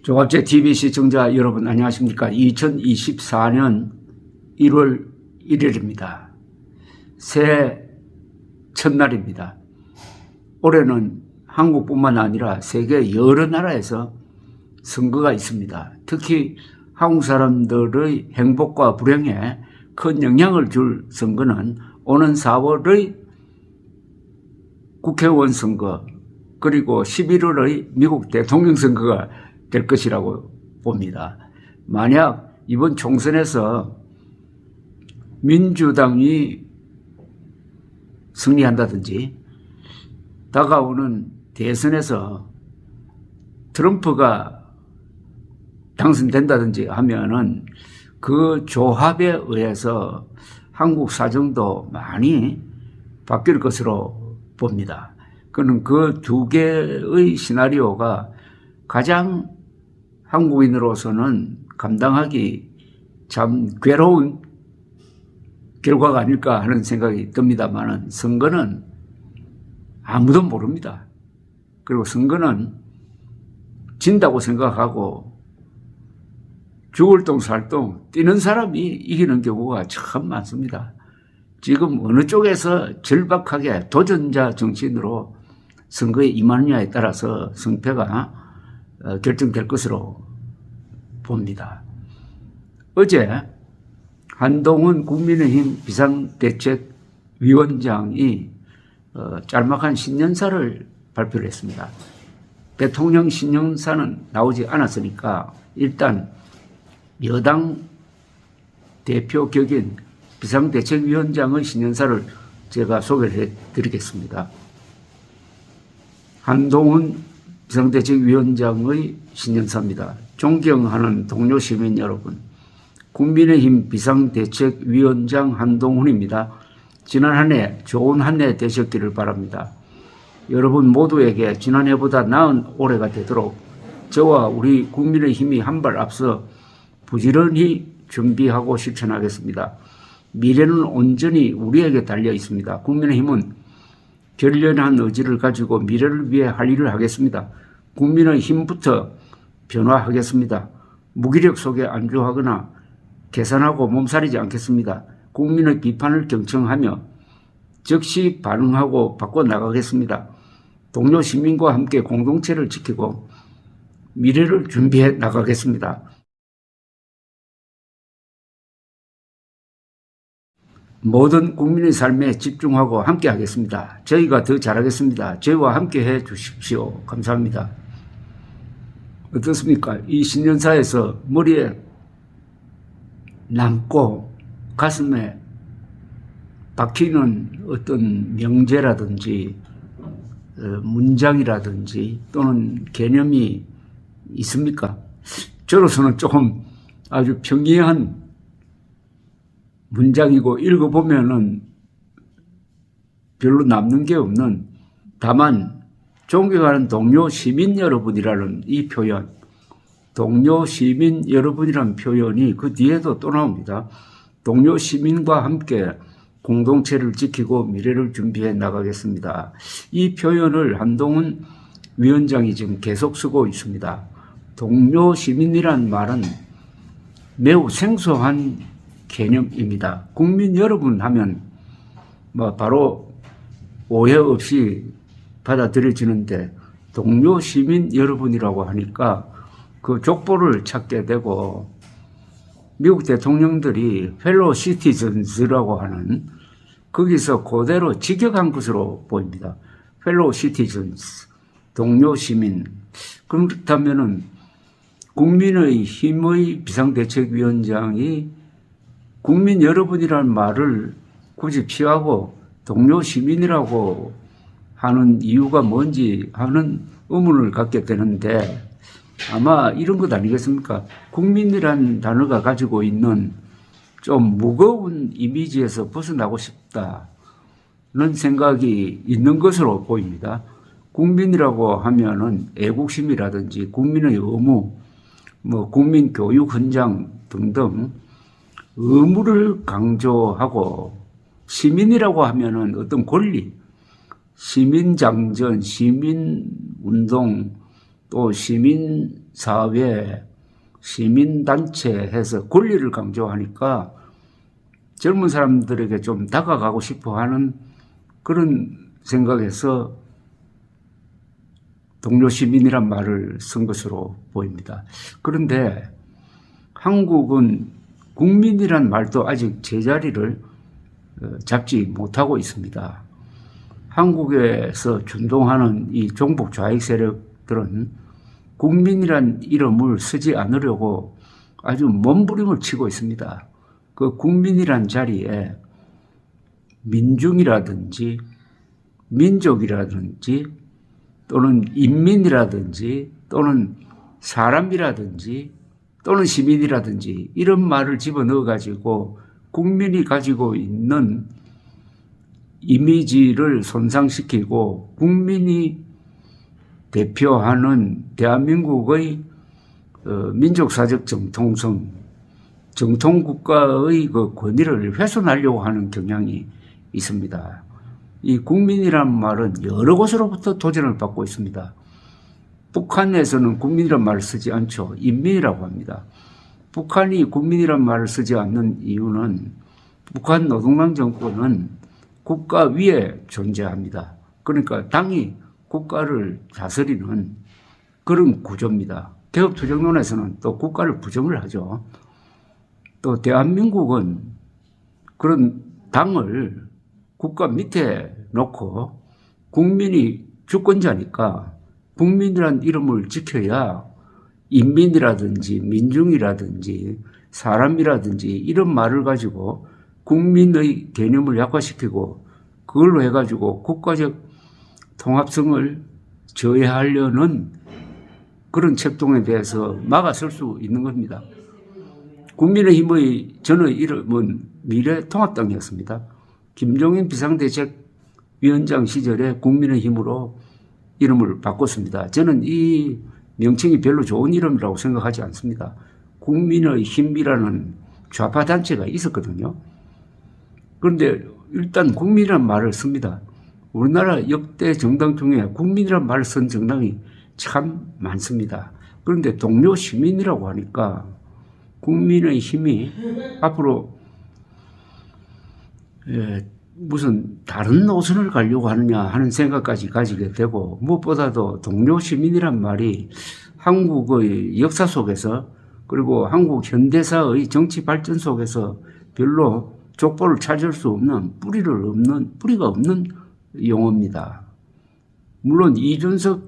조갑제 TV 시청자 여러분 안녕하십니까. 2024년 1월 1일입니다. 새해 첫날입니다. 올해는 한국뿐만 아니라 세계 여러 나라에서 선거가 있습니다. 특히 한국 사람들의 행복과 불행에 큰 영향을 줄 선거는 오는 4월의 국회의원 선거 그리고 11월의 미국 대통령 선거가 될 것이라고 봅니다. 만약 이번 총선에서 민주당이 승리한다든지 다가오는 대선에서 트럼프가 당선된다든지 하면은 그 조합에 의해서 한국 사정도 많이 바뀔 것으로 봅니다. 그는 그 두 개의 시나리오가 가장 한국인으로서는 감당하기 참 괴로운 결과가 아닐까 하는 생각이 듭니다만 선거는 아무도 모릅니다. 그리고 선거는 진다고 생각하고 죽을 똥 살 똥 뛰는 사람이 이기는 경우가 참 많습니다. 지금 어느 쪽에서 절박하게 도전자 정치인으로 선거에 임하느냐에 따라서 승패가 결정될 것으로 봅니다. 어제 한동훈 국민의힘 비상대책위원장이 짤막한 신년사를 발표를 했습니다. 대통령 신년사는 나오지 않았으니까 일단 여당 대표 격인 비상대책위원장의 신년사를 제가 소개를 해드리겠습니다. 한동훈 비상대책위원장의 신년사입니다. 존경하는 동료 시민 여러분, 국민의힘 비상대책위원장 한동훈입니다. 지난 한 해 좋은 한 해 되셨기를 바랍니다. 여러분 모두에게 지난해보다 나은 올해가 되도록 저와 우리 국민의힘이 한 발 앞서 부지런히 준비하고 실천하겠습니다. 미래는 온전히 우리에게 달려 있습니다. 국민의힘은 결연한 의지를 가지고 미래를 위해 할 일을 하겠습니다. 국민의 힘부터 변화하겠습니다. 무기력 속에 안주하거나 계산하고 몸살이지 않겠습니다. 국민의 비판을 경청하며 즉시 반응하고 바꿔나가겠습니다. 동료 시민과 함께 공동체를 지키고 미래를 준비해 나가겠습니다. 모든 국민의 삶에 집중하고 함께 하겠습니다. 저희가 더 잘하겠습니다. 저희와 함께 해 주십시오. 감사합니다. 어떻습니까? 이 신년사에서 머리에 남고 가슴에 박히는 어떤 명제라든지 문장이라든지 또는 개념이 있습니까? 저로서는 조금 아주 평이한 문장이고 읽어보면은 별로 남는 게 없는, 다만 존경하는 동료 시민 여러분이라는 이 표현, 동료 시민 여러분이라는 표현이 그 뒤에도 또 나옵니다. 동료 시민과 함께 공동체를 지키고 미래를 준비해 나가겠습니다. 이 표현을 한동훈 위원장이 지금 계속 쓰고 있습니다. 동료 시민이란 말은 매우 생소한 개념입니다. 국민 여러분 하면 바로 오해 없이 받아들여지는데 동료 시민 여러분이라고 하니까 그 족보를 찾게 되고 미국 대통령들이 펠로우 시티즌스라고 하는 거기서 그대로 직역한 것으로 보입니다. 펠로우 시티즌스, 동료 시민. 그렇다면은 국민의 힘의 비상대책위원장이 국민 여러분이라는 말을 굳이 피하고 동료 시민이라고 하는 이유가 뭔지 하는 의문을 갖게 되는데 아마 이런 것 아니겠습니까? 국민이라는 단어가 가지고 있는 좀 무거운 이미지에서 벗어나고 싶다는 생각이 있는 것으로 보입니다. 국민이라고 하면은 애국심이라든지 국민의 의무, 국민 교육 헌장 등등 의무를 강조하고 시민이라고 하면은 어떤 권리, 시민장전, 시민운동 또 시민사회, 시민단체 해서 권리를 강조하니까 젊은 사람들에게 좀 다가가고 싶어 하는 그런 생각에서 동료 시민이란 말을 쓴 것으로 보입니다. 그런데 한국은 국민이란 말도 아직 제자리를 잡지 못하고 있습니다. 한국에서 준동하는 이 종북 좌익 세력들은 국민이란 이름을 쓰지 않으려고 아주 몸부림을 치고 있습니다. 그 국민이란 자리에 민중이라든지 민족이라든지 또는 인민이라든지 또는 사람이라든지 또는 시민이라든지 이런 말을 집어넣어 가지고 국민이 가지고 있는 이미지를 손상시키고 국민이 대표하는 대한민국의 민족사적 정통성, 정통국가의 그 권위를 훼손하려고 하는 경향이 있습니다. 이 국민이란 말은 여러 곳으로부터 도전을 받고 있습니다. 북한에서는 국민이란 말을 쓰지 않죠. 인민이라고 합니다. 북한이 국민이란 말을 쓰지 않는 이유는 북한 노동당 정권은 국가 위에 존재합니다. 그러니까 당이 국가를 다스리는 그런 구조입니다. 개혁투쟁론에서는 또 국가를 부정을 하죠. 또 대한민국은 그런 당을 국가 밑에 놓고 국민이 주권자니까 국민이란 이름을 지켜야 인민이라든지 민중이라든지 사람이라든지 이런 말을 가지고 국민의 개념을 약화시키고 그걸로 해가지고 국가적 통합성을 저해하려는 그런 책동에 대해서 막아설 수 있는 겁니다. 국민의힘의 전의 이름은 미래통합당이었습니다. 김종인 비상대책위원장 시절에 국민의힘으로 이름을 바꿨습니다. 저는 이 명칭이 별로 좋은 이름이라고 생각하지 않습니다. 국민의힘이라는 좌파 단체가 있었거든요. 그런데 일단 국민이란 말을 씁니다. 우리나라 역대 정당 중에 국민이란 말을 쓴 정당이 참 많습니다. 그런데 동료 시민이라고 하니까 국민의 힘이 앞으로 무슨 다른 노선을 가려고 하느냐 하는 생각까지 가지게 되고 무엇보다도 동료 시민이란 말이 한국의 역사 속에서 그리고 한국 현대사의 정치 발전 속에서 별로 족보를 찾을 수 없는 뿌리가 없는 용어입니다. 물론 이준석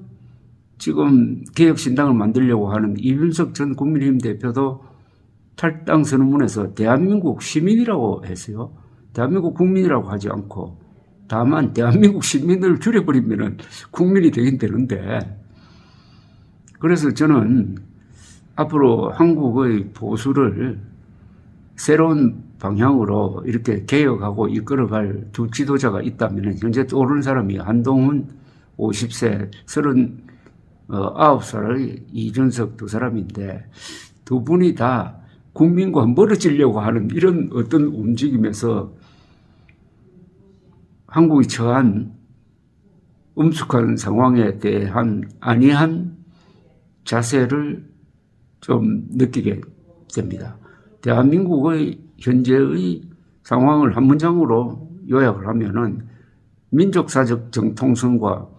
지금 개혁신당을 만들려고 하는 이준석 전 국민의힘 대표도 탈당 선언문에서 대한민국 시민이라고 했어요. 대한민국 국민이라고 하지 않고 다만 대한민국 시민을 줄여버리면 국민이 되긴 되는데 그래서 저는 앞으로 한국의 보수를 새로운 방향으로 이렇게 개혁하고 이끌어갈 두 지도자가 있다면 현재 떠오르는 사람이 한동훈 50세, 39살의 이준석 두 사람인데 두 분이 다 국민과 멀어지려고 하는 이런 어떤 움직임에서 한국이 처한 엄숙한 상황에 대한 안이한 자세를 좀 느끼게 됩니다. 대한민국의 현재의 상황을 한 문장으로 요약을 하면은 민족사적 정통성과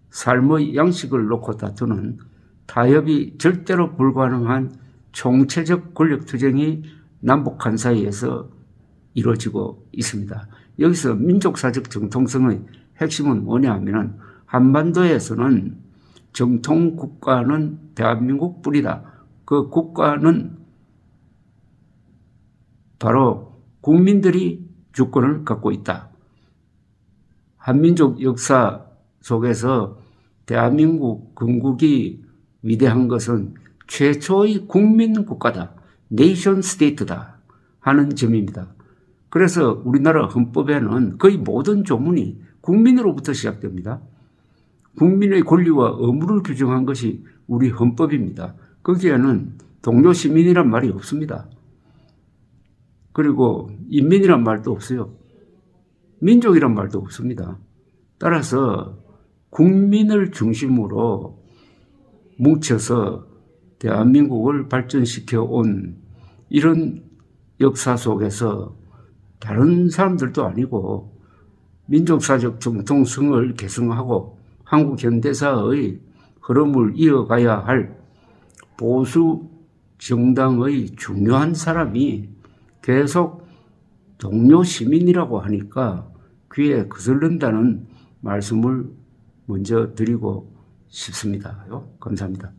삶의 양식을 놓고 다투는 타협이 절대로 불가능한 총체적 권력투쟁이 남북한 사이에서 이루어지고 있습니다. 여기서 민족사적 정통성의 핵심은 뭐냐 하면은 한반도에서는 정통 국가는 대한민국 뿐이다. 그 국가는 바로 국민들이 주권을 갖고 있다. 한민족 역사 속에서 대한민국 건국이 위대한 것은 최초의 국민 국가다. 네이션 스테이트다 하는 점입니다. 그래서 우리나라 헌법에는 거의 모든 조문이 국민으로부터 시작됩니다. 국민의 권리와 의무를 규정한 것이 우리 헌법입니다. 거기에는 동료 시민이란 말이 없습니다. 그리고 인민이란 말도 없어요. 민족이란 말도 없습니다. 따라서 국민을 중심으로 뭉쳐서 대한민국을 발전시켜 온 이런 역사 속에서 다른 사람들도 아니고 민족사적 정통성을 개성하고 한국 현대사의 흐름을 이어가야 할 보수 정당의 중요한 사람이 계속 동료 시민이라고 하니까 귀에 거슬린다는 말씀을 먼저 드리고 싶습니다. 감사합니다.